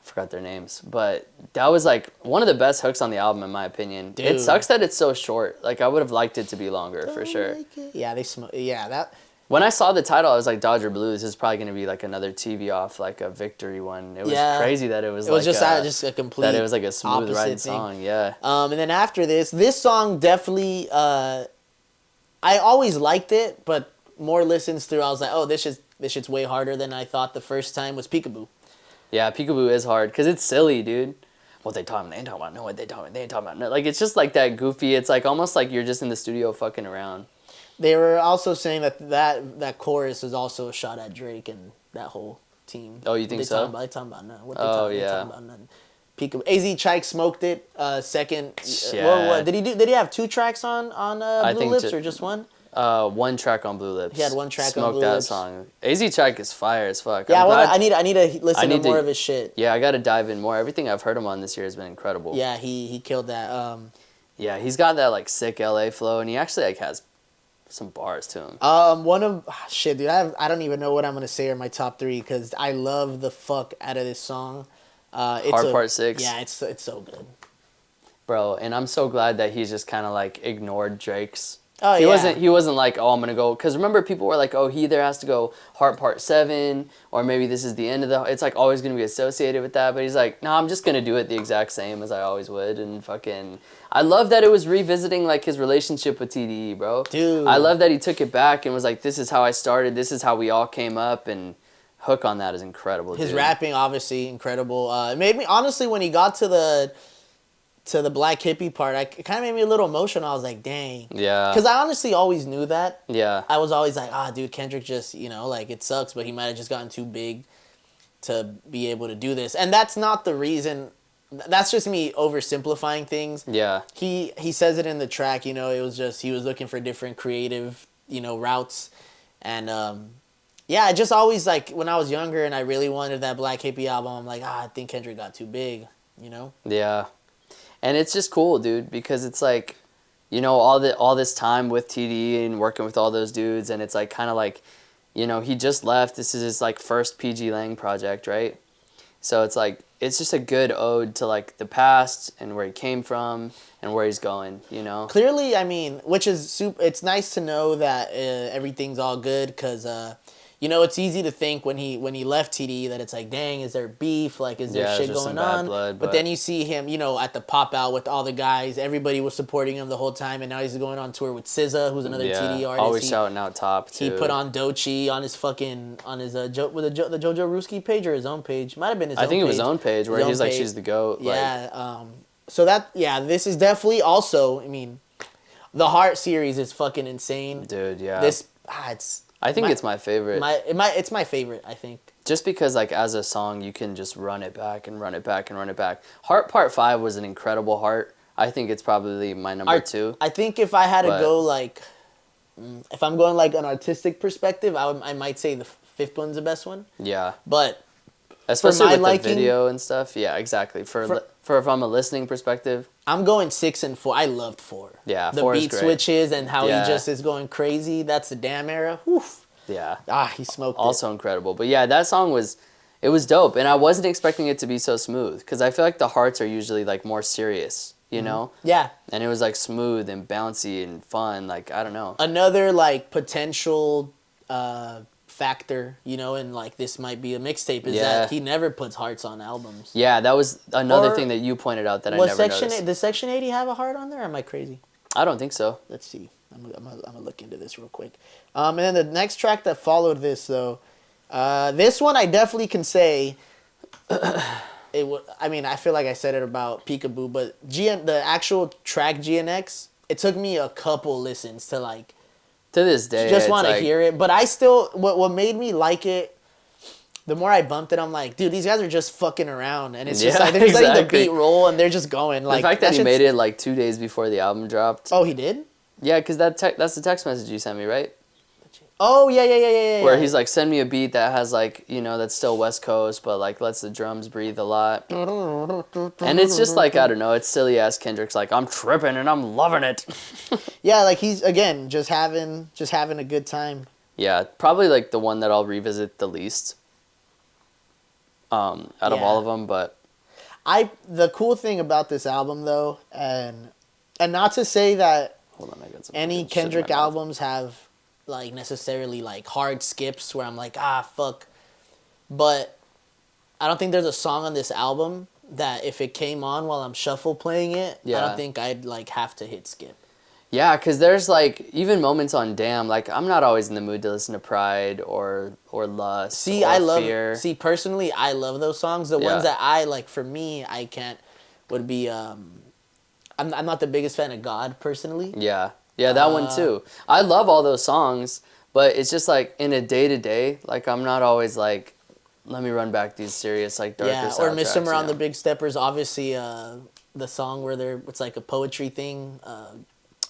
forgot their names, but that was like one of the best hooks on the album in my opinion. Dude. It sucks that it's so short. Like I would have liked it to be longer for sure. Yeah, that. When I saw the title, I was like, Dodger Blues is probably gonna be like another TV off, like a victory one. It was crazy that it was. It was like just a complete. That it was like a smooth riding song, yeah. And then after this song definitely, I always liked it, but more listens through, I was like, oh, this shit's way harder than I thought the first time was Peekaboo. Yeah, Peekaboo is hard because it's silly, dude. What they talking about? They ain't talking about no. What they talking about? They ain't talking about no. Like it's just like that goofy. It's like almost like you're just in the studio fucking around. They were also saying that chorus is also a shot at Drake and that whole team. Oh, you think so? They talking about nothing. They talking about nothing. Peekaboo. AZ Chike smoked it. Second. Yeah. What did he do? Did he have 2 tracks on Blue Lips or just one? 1 track on Blue Lips. He had 1 track on Blue Lips. Smoked that song. AZ Chike is fire as fuck. Yeah, I need to listen to more of his shit. Yeah, I got to dive in more. Everything I've heard him on this year has been incredible. Yeah, he killed that. Yeah, he's got that like sick LA flow, and he actually like has some bars to him. Dude, I don't even know what I'm gonna say are my top 3 because I love the fuck out of this song. Hard Part 6. Yeah, it's so good, bro. And I'm so glad that he's just kind of like ignored Drake's. Oh, He wasn't like, oh, I'm gonna go, because remember people were like, oh, he either has to go Heart Part 7 or maybe this is the end of the. It's like always gonna be associated with that, but he's like, no, I'm just gonna do it the exact same as I always would, and fucking. I love that it was revisiting like his relationship with TDE, bro. Dude, I love that he took it back and was like, this is how I started, this is how we all came up, and hook on that is incredible. His rapping obviously incredible. It made me honestly when he got to the Black Hippie part, it kind of made me a little emotional. I was like, dang. Yeah. Because I honestly always knew that. Yeah. I was always like, dude, Kendrick just, like, it sucks, but he might have just gotten too big to be able to do this. And that's not the reason. That's just me oversimplifying things. Yeah. He says it in the track, it was just, he was looking for different creative, routes. And, I just always, like, when I was younger and I really wanted that Black Hippie album, I'm like, I think Kendrick got too big, Yeah. And it's just cool, dude, because it's like, all this time with TD and working with all those dudes, and it's like kind of like, he just left. This is his like first PG Lang project, right? So it's like it's just a good ode to like the past and where he came from and where he's going, Clearly, I mean, which is super. It's nice to know that everything's all good because. It's easy to think when he left TD that it's like, dang, is there beef? Like, is there shit going on? Blood, but then you see him, at the pop out with all the guys. Everybody was supporting him the whole time, and now he's going on tour with SZA, who's another TD artist. Always shouting out Top too. He put on Doechii on his the JoJo Ruski page or his own page. Might have been his own page. I think it was his own page where he's like, she's the GOAT. Yeah. So this is definitely also. I mean, the Heart series is fucking insane, dude. Yeah. I think it's my favorite. It's my favorite, I think. Just because, like, as a song, you can just run it back and run it back and run it back. Heart Part 5 was an incredible Heart. I think it's probably my number 2. I think if I had to go, like, if I'm going, like, an artistic perspective, I might say the 5th one's the best one. Yeah. But especially with the video and stuff. Yeah, exactly. For from a listening perspective. I'm going 6 and 4. I loved 4. Yeah, 4 is great. The beat switches and how he just is going crazy. That's the damn era. Whew. Yeah. He smoked it. Also incredible. But yeah, that song was, It was dope, and I wasn't expecting it to be so smooth because I feel like the hearts are usually like more serious, you know? Yeah. And it was like smooth and bouncy and fun. Like, I don't know. Another like potential factor, and like this might be a mixtape is Yeah. that he never puts hearts on albums. Yeah, that was another Or thing that you pointed out that I Was never Section noticed. does Section 80 have a heart on there? Or am I crazy? I don't think so. Let's see. I'm gonna look into this real quick. And then the next track that followed this though, this one I definitely can say. I mean, I feel like I said it about Peekaboo, but the actual track GNX, it took me a couple listens to like To this day, just it's want to like, hear it. But I still, what made me like it, the more I bumped it, I'm like, dude, these guys are just fucking around, and it's just Yeah, like they're just letting the exactly. beat roll, and they're just going. Like the fact that he shit's- made it like 2 days before the album dropped. Oh, he did. Yeah, because that's the text message you sent me, right? Oh yeah. Where he's like, send me a beat that has like, that's still West Coast, but like lets the drums breathe a lot. And it's just like, I don't know, it's silly ass Kendrick's like, I'm tripping and I'm loving it. Yeah, like he's again just having a good time. Yeah, probably like the one that I'll revisit the least. Out of all of them, but The cool thing about this album though, and not to say that hold on, I got some any fucking shit in Kendrick my mouth. albums have like necessarily like hard skips where I'm like, fuck. But I don't think there's a song on this album that if it came on while I'm shuffle playing it, I Yeah. don't think I'd like have to hit skip. Yeah, because there's like even moments on Damn, like I'm not always in the mood to listen to Pride or Lust. See, or Fear. Personally, I love those songs. The Yeah. ones that I like, for me, I can't, would be, I'm not the biggest fan of God, personally. Yeah, that one too. I love all those songs, but it's just like in a day to day, like I'm not always like, let me run back these serious like darker Yeah, or soundtracks, Miss Summer on you the know? Big Steppers, obviously, the song where it's like a poetry thing,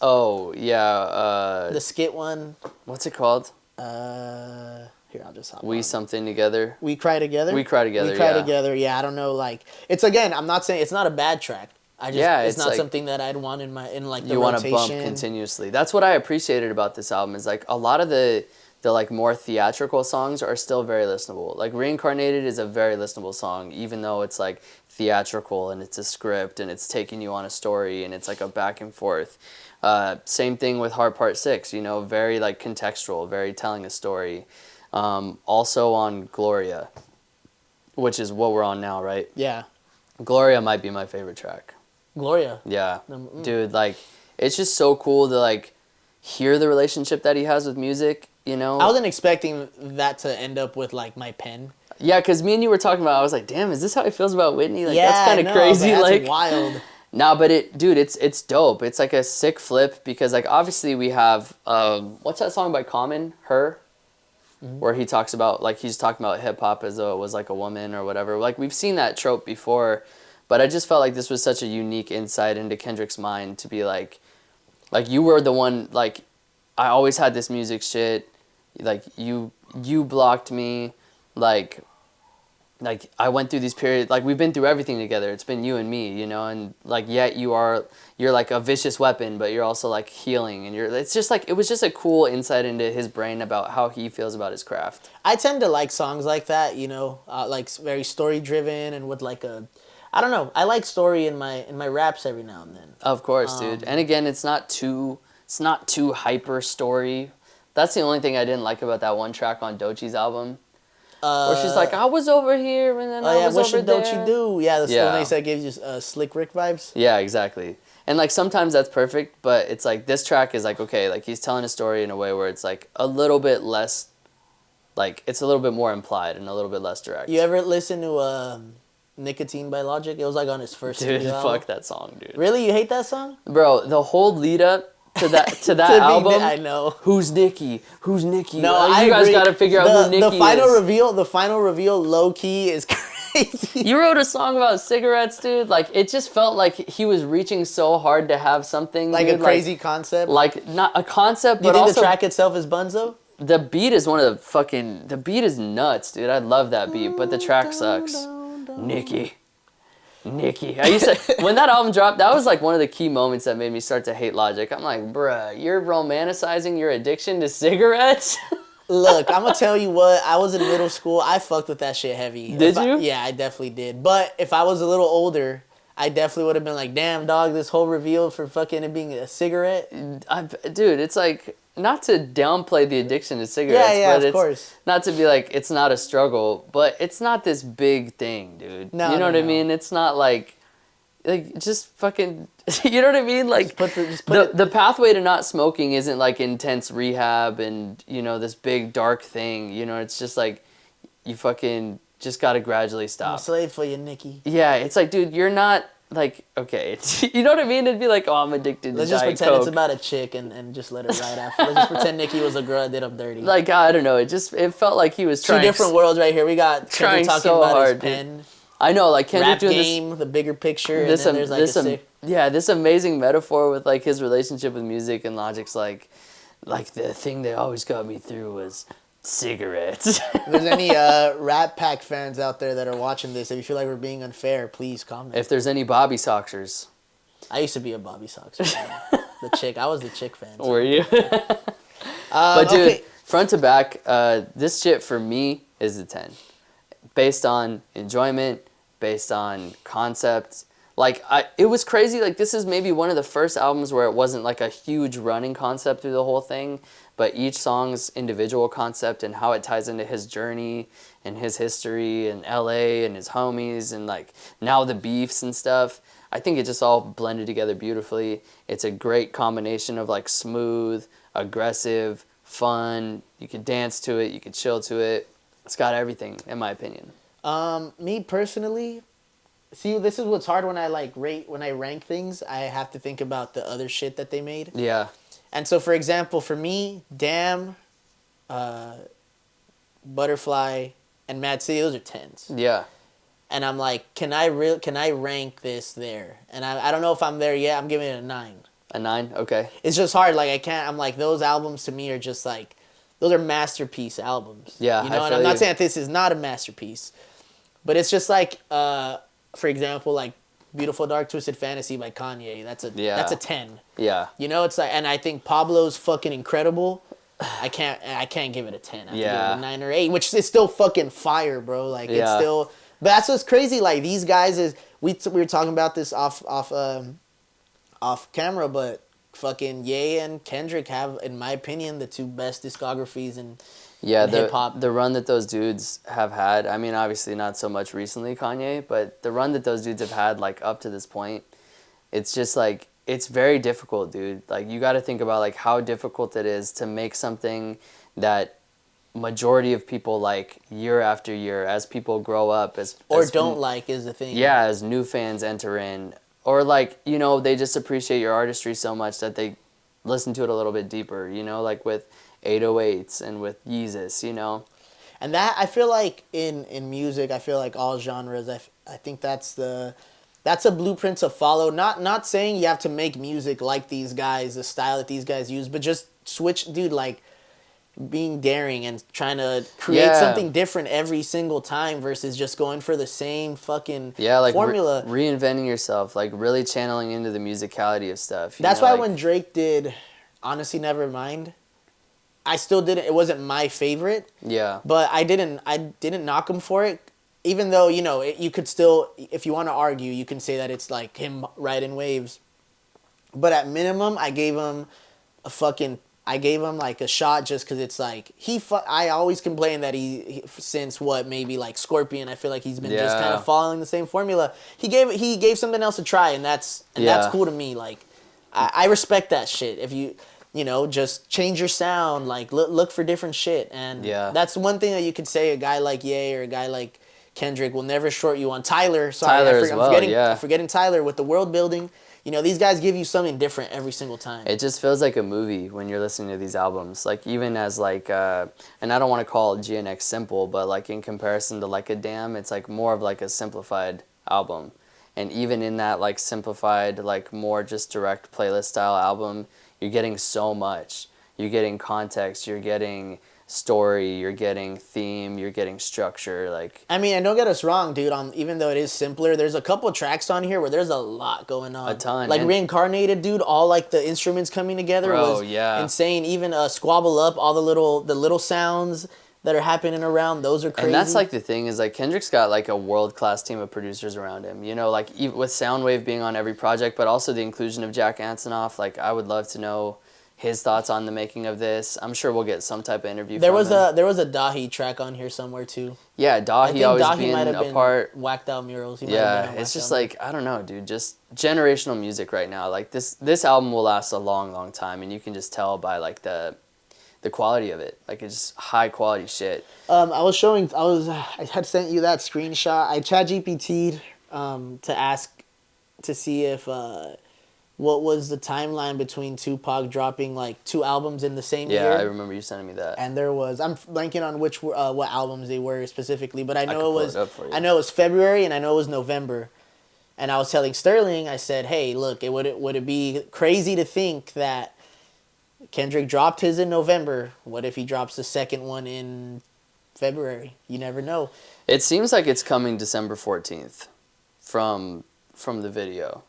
Oh yeah, the skit one, what's it called? here, I'll just hop We on. something together. We Cry Together? We Cry Together, We Cry yeah. Together, yeah, I don't know, like, it's, again, I'm not saying, it's not a bad track. It's not like, something that I'd want in like the you want to rotation. bump continuously. That's what I appreciated about this album is like a lot of the like more theatrical songs are still very listenable. Like Reincarnated is a very listenable song, even though it's like theatrical and it's a script and it's taking you on a story and it's like a back and forth. Same thing with Heart Part 6, very like contextual, very telling a story. Also on Gloria, which is what we're on now, right? Yeah. Gloria might be my favorite track. Gloria. Yeah. Dude, like, it's just so cool to, like, hear the relationship that he has with music, I wasn't expecting that to end up with, like, my pen. Yeah, because me and you were talking about, I was like, damn, is this how he feels about Whitney? Like, Yeah, that's kind of crazy. That's like, wild. Nah, but it's dope. It's like a sick flip because, like, obviously we have, what's that song by Common? Her? Where he talks about, like, he's talking about hip-hop as though it was, like, a woman or whatever. Like, we've seen that trope before, but I just felt like this was such a unique insight into Kendrick's mind to be like you were the one, like, I always had this music shit, like, you blocked me, like, I went through these periods, like, we've been through everything together, it's been you and me, and, like, yet you're, like, a vicious weapon, but you're also, like, healing, and it's just, like, it was just a cool insight into his brain about how he feels about his craft. I tend to like songs like that, like very story-driven and with, like, I don't know. I like story in my raps every now and then. Of course, dude. And again, it's not too hyper story. That's the only thing I didn't like about that one track on Doechie's album. Where she's like, I was over here and then I was what over should there. Don't you do? Yeah, that's the one they said gives you Slick Rick vibes. Yeah, exactly. And like sometimes that's perfect, but it's like this track is like, okay, like he's telling a story in a way where it's like a little bit less, like it's a little bit more implied and a little bit less direct. You ever listen to Nicotine by Logic? It was like on his first Dude, studio fuck album. that song, dude. Really? You hate that song? Bro, the whole lead up to that album. I know. Who's Nicki? Who's Nicki? No, you guys got to figure out who Nicki the final is. The final reveal, low key, is crazy. You wrote a song about cigarettes, dude. Like it just felt like he was reaching so hard to have something like dude, a crazy concept. like not a concept, Do you but think also the track itself is Bunzo? the beat is the beat is nuts, dude. I love that beat, but the track sucks. Nicki. I used to, when that album dropped, that was like one of the key moments that made me start to hate Logic. I'm like, bruh, you're romanticizing your addiction to cigarettes? Look, I'm gonna tell you what. I was in middle school. I fucked with that shit heavy. Did you? Yeah, I definitely did. But if I was a little older, I definitely would have been like, "Damn, dog, this whole reveal for fucking it being a cigarette." Dude, it's like, not to downplay the addiction to cigarettes, Yeah, but of it's course. not to be like, it's not a struggle, but it's not this big thing, dude. No, you know no, what I no. mean? It's not like just fucking, you know what I mean? Like, Just put it. the pathway to not smoking isn't like intense rehab and, this big dark thing. It's just like, you fucking just gotta gradually I'm a stop. slave for you, Nikki. Yeah, it's like, dude, you're not like, okay, you know what I mean? It'd be like, oh, I'm addicted to Let's just Diet pretend Coke. it's about a chick and just let it ride after. Let's just pretend Nikki was a girl that did him dirty. Like, I don't know, it felt like he was Two trying. different worlds right here. We got trying Kendrick talking so about hard, his pen, I know, like Kendrick rap doing game, the bigger picture, this, and then there's like this, a sick. this amazing metaphor with like his relationship with music, and Logic's like the thing that always got me through was cigarettes. If there's any Rat Pack fans out there that are watching this, if you feel like we're being unfair, please comment. If there's any Bobby Soxers. I used to be a Bobby Sox fan. I was the chick fan. So. Were you? But dude, okay. front to back, this shit for me is a 10. Based on enjoyment, based on concept. Like, it was crazy. Like, this is maybe one of the first albums where it wasn't like a huge running concept through the whole thing, but each song's individual concept and how it ties into his journey and his history and LA and his homies and like now the beefs and stuff. I think it just all blended together beautifully. It's a great combination of like smooth, aggressive, fun. You could dance to it, you could chill to it. It's got everything, in my opinion. Me personally, see, this is what's hard when I when I rank things. I have to think about the other shit that they made. Yeah. And so, for example, for me, Damn, Butterfly, and Mad City, those are 10s. Yeah. And I'm like, can I rank this there? And I don't know if I'm there yet. I'm giving it a 9. A 9? Okay. It's just hard. Like, I can't. I'm like, those albums to me are just like, those are masterpiece albums. Yeah, you know. I And I'm feel not you. saying that this is not a masterpiece, but it's just like, for example, like Beautiful Dark Twisted Fantasy by Kanye. That's a 10. Yeah. You know, it's like, and I think Pablo's fucking incredible. I can't give it a 10. I have to give it a 9 or 8, which is still fucking fire, bro. Like, it's Yeah. still. But that's what's crazy. Like, these guys we were talking about this off camera, but fucking Ye and Kendrick have, in my opinion, the two best discographies in hip hop. The run that those dudes have had, I mean, obviously not so much recently, Kanye, but the run that those dudes have had, like, up to this point, it's just, like, it's very difficult, dude. Like, you got to think about, like, how difficult it is to make something that majority of people like year after year as people grow up. Or don't like is the thing. Yeah, as new fans enter in. Or, like, they just appreciate your artistry so much that they listen to it a little bit deeper, like with 808s and with Yeezus, And that, I feel like in music, I feel like all genres, I think that's a blueprint to follow. Not saying you have to make music like these guys, the style that these guys use, but just switch, dude, like being daring and trying to create something different every single time versus just going for the same fucking formula. Reinventing yourself, like really channeling into the musicality of stuff. That's why when Drake did Honestly Nevermind, I still didn't. It wasn't my favorite. Yeah. But I didn't knock him for it, even though you could still, if you want to argue, you can say that it's like him riding waves. But at minimum, I gave him like a shot just because it's like I always complain that he since maybe like Scorpion, I feel like he's been just kind of following the same formula. He gave something else a try, and that's cool to me. Like I respect that shit. If you just change your sound, like look for different shit, and that's one thing that you could say a guy like Ye or a guy like Kendrick will never short you on. Tyler, sorry, I'm forgetting Tyler with the world building. These guys give you something different every single time. It just feels like a movie when you're listening to these albums. Like, even as, like, and I don't want to call GNX simple, but, like, in comparison to, like, a Damn, it's, like, more of, like, a simplified album. And even in that, like, simplified, like, more just direct playlist-style album, you're getting so much. You're getting context. You're getting story, you're getting theme, you're getting structure. Like, I mean, and don't get us wrong, dude. Even though it is simpler, there's a couple tracks on here where there's a lot going on. A ton. Like And Reincarnated, dude. All like the instruments coming together Bro, was yeah. insane. Even Squabble Up, all the little sounds that are happening around, those are crazy. And that's like the thing is like Kendrick's got like a world-class team of producers around him. You know, like with Soundwave being on every project, but also the inclusion of Jack Antonoff. Like, I would love to know his thoughts on the making of this. I'm sure we'll get some type of interview. There from was him. a Dahi track on here somewhere too. Yeah, Dahi always being a part. Whacked Out Murals. Yeah, it's just like, I don't know, dude. Just generational music right now. Like this album will last a long, long time, and you can just tell by like the quality of it. Like, it's just high quality shit. I had sent you that screenshot. I ChatGPT'd to ask to see if what was the timeline between Tupac dropping like 2 albums in the same year. Yeah, I remember you sending me that. And there was, I'm blanking on what albums they were specifically, but I know it was February and I know it was November. And I was telling Sterling, I said, hey, look, would it be crazy to think that Kendrick dropped his in November? What if he drops the second one in February? You never know. It seems like it's coming December 14th from the video.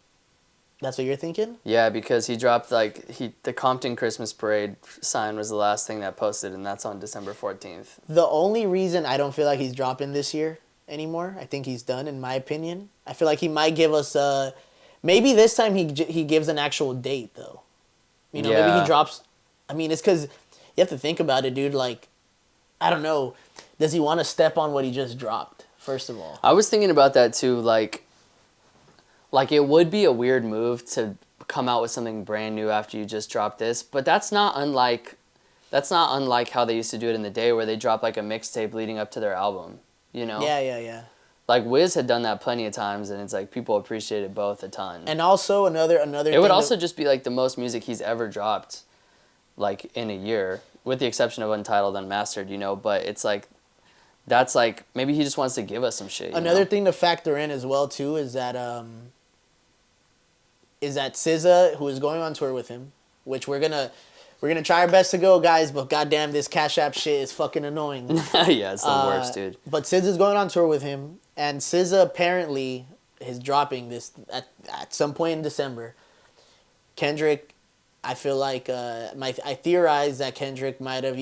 That's what you're thinking? Yeah, because he dropped the Compton Christmas Parade sign was the last thing that posted, and that's on December 14th. The only reason I don't feel like he's dropping this year anymore, I think he's done, in my opinion. I feel like he might give us maybe this time he gives an actual date though. You know, maybe he drops. I mean, it's because you have to think about it, dude. Like, I don't know. Does he want to step on what he just dropped? First of all, I was thinking about that too. Like it would be a weird move to come out with something brand new after you just dropped this, but that's not unlike how they used to do it in the day, where they drop like a mixtape leading up to their album. You know? Yeah. Like Wiz had done that plenty of times, and it's like people appreciated both a ton. And also another. It would also just be like the most music he's ever dropped, like in a year, with the exception of Untitled Unmastered. You know, but it's like. That's like maybe he just wants to give us some shit. Another thing to factor in as well too is that SZA, who is going on tour with him, which we're gonna try our best to go, guys. But goddamn, this Cash App shit is fucking annoying. Yeah, it's the worst, dude. But SZA's going on tour with him, and SZA apparently is dropping this at some point in December. Kendrick, I feel like I theorize that Kendrick might have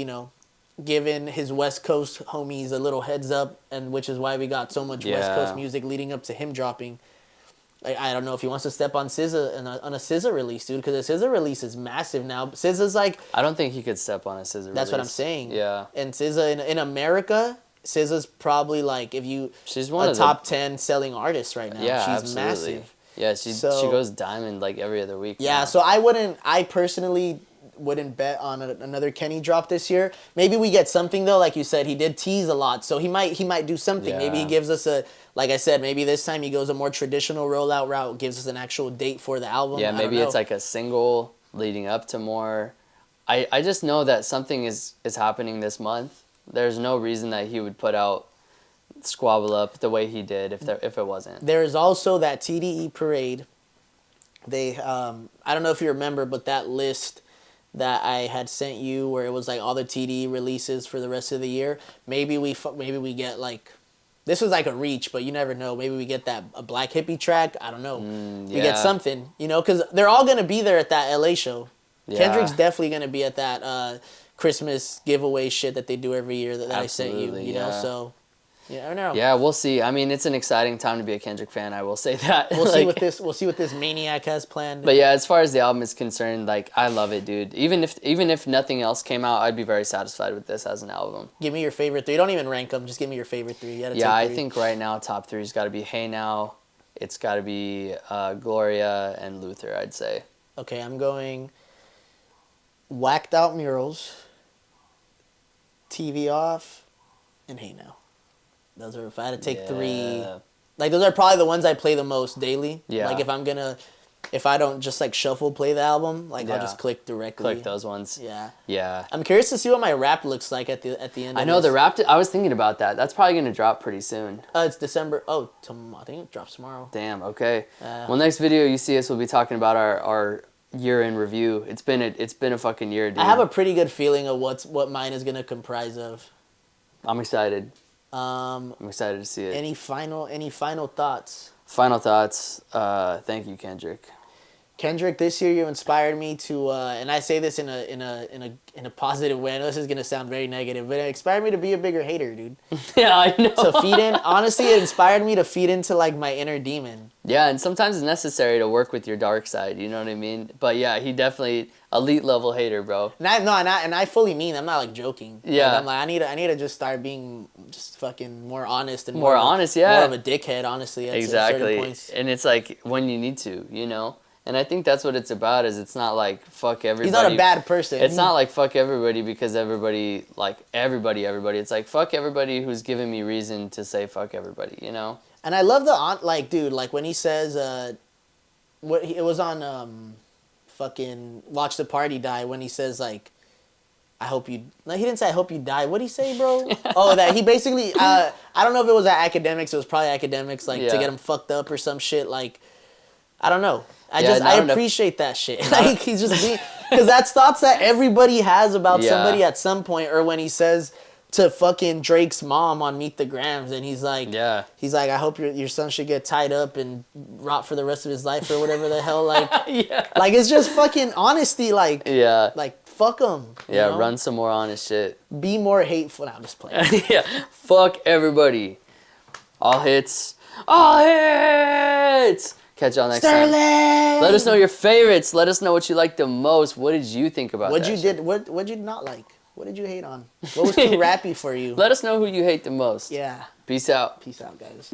given his West Coast homies a little heads up, and which is why we got so much West Coast music leading up to him dropping. I don't know if he wants to step on SZA on a SZA release, dude, because the SZA release is massive now. SZA's like... I don't think he could step on a SZA release. That's what I'm saying. Yeah. And SZA, in America, SZA's probably like, she's one of the top 10 selling artists right now. Yeah, she's absolutely. Massive. Yeah, she goes diamond like every other week. Yeah, now. so I personally wouldn't bet on another Kenny drop this year. Maybe we get something though, like you said, he did tease a lot, so he might do something. Yeah. Maybe he gives us like I said, maybe this time he goes a more traditional rollout route, gives us an actual date for the album. Yeah, maybe it's like a single leading up to more. I just know that something is happening this month. There's no reason that he would put out Squabble Up the way he did if it wasn't. There is also that TDE parade. They I don't know if you remember, but that list that I had sent you where it was like all the TDE releases for the rest of the year. Maybe we get like, this was like a reach, but you never know. Maybe we get a Black Hippie track. I don't know. We get something, because they're all gonna be there at that LA show. Yeah. Kendrick's definitely gonna be at that Christmas giveaway shit that they do every year that I sent you. You know, so. Yeah, I don't know. Yeah, we'll see. I mean, it's an exciting time to be a Kendrick fan. I will say that. We'll see what this maniac has planned. But yeah, as far as the album is concerned, like I love it, dude. Even if nothing else came out, I'd be very satisfied with this as an album. Give me your favorite 3. Don't even rank them. Just give me your favorite 3. Yeah, I think right now top 3's got to be Hey Now, it's got to be Gloria and Luther. I'd say. Okay, I'm going Whacked Out Murals, TV Off, and Hey Now. Those are, if I had to take 3, like those are probably the ones I play the most daily. Yeah. Like if I don't just like shuffle play the album, like I'll just click directly. Click those ones. Yeah. Yeah. I'm curious to see what my rap looks like at the end. I know the rap. I was thinking about that. That's probably gonna drop pretty soon. It's December. I think it drops tomorrow. Damn. Okay. Well, next video you see us, we'll be talking about our year in review. It's been a fucking year, dude. I have a pretty good feeling of what mine is gonna comprise of. I'm excited. I'm excited to see it. Any final thoughts? Final thoughts. Thank you, Kendrick. Kendrick, this year you inspired me to, and I say this in a positive way. I know this is gonna sound very negative, but it inspired me to be a bigger hater, dude. Yeah, I know. To feed in, honestly, it inspired me to feed into like my inner demon. Yeah, and sometimes it's necessary to work with your dark side. You know what I mean? But yeah, he definitely elite level hater, bro. And I fully mean. I'm not like joking. Yeah. Like, I'm like I need to just start being just fucking more honest and more honest. Yeah. More of a dickhead, honestly. At exactly. certain points. And it's like when you need to, you know. And I think that's what it's about. Is it's not like fuck everybody. He's not a bad person. It's not like fuck everybody because everybody like everybody. It's like fuck everybody who's giving me reason to say fuck everybody. You know. And I love like dude, like when he says it was on fucking Watch the Party Die when he says like I hope you like he didn't say I hope you die. What'd he say, bro? Oh, that he basically I don't know if it was at academics, it was probably academics like to get him fucked up or some shit like I don't know. I appreciate that shit. Like he's just being because that's thoughts that everybody has about somebody at some point or when he says to fucking Drake's mom on Meet the Grams, and he's like, I hope your son should get tied up and rot for the rest of his life or whatever the hell, like, like it's just fucking honesty, like, like fuck him. Yeah, run some more honest shit. Be more hateful. Nah, I'm just playing. Fuck everybody. All hits. Catch y'all next time. Let us know your favorites. Let us know what you like the most. What did you think about that? What'd you not like? What did you hate on? What was too rappy for you? Let us know who you hate the most. Yeah. Peace out. Peace out, guys.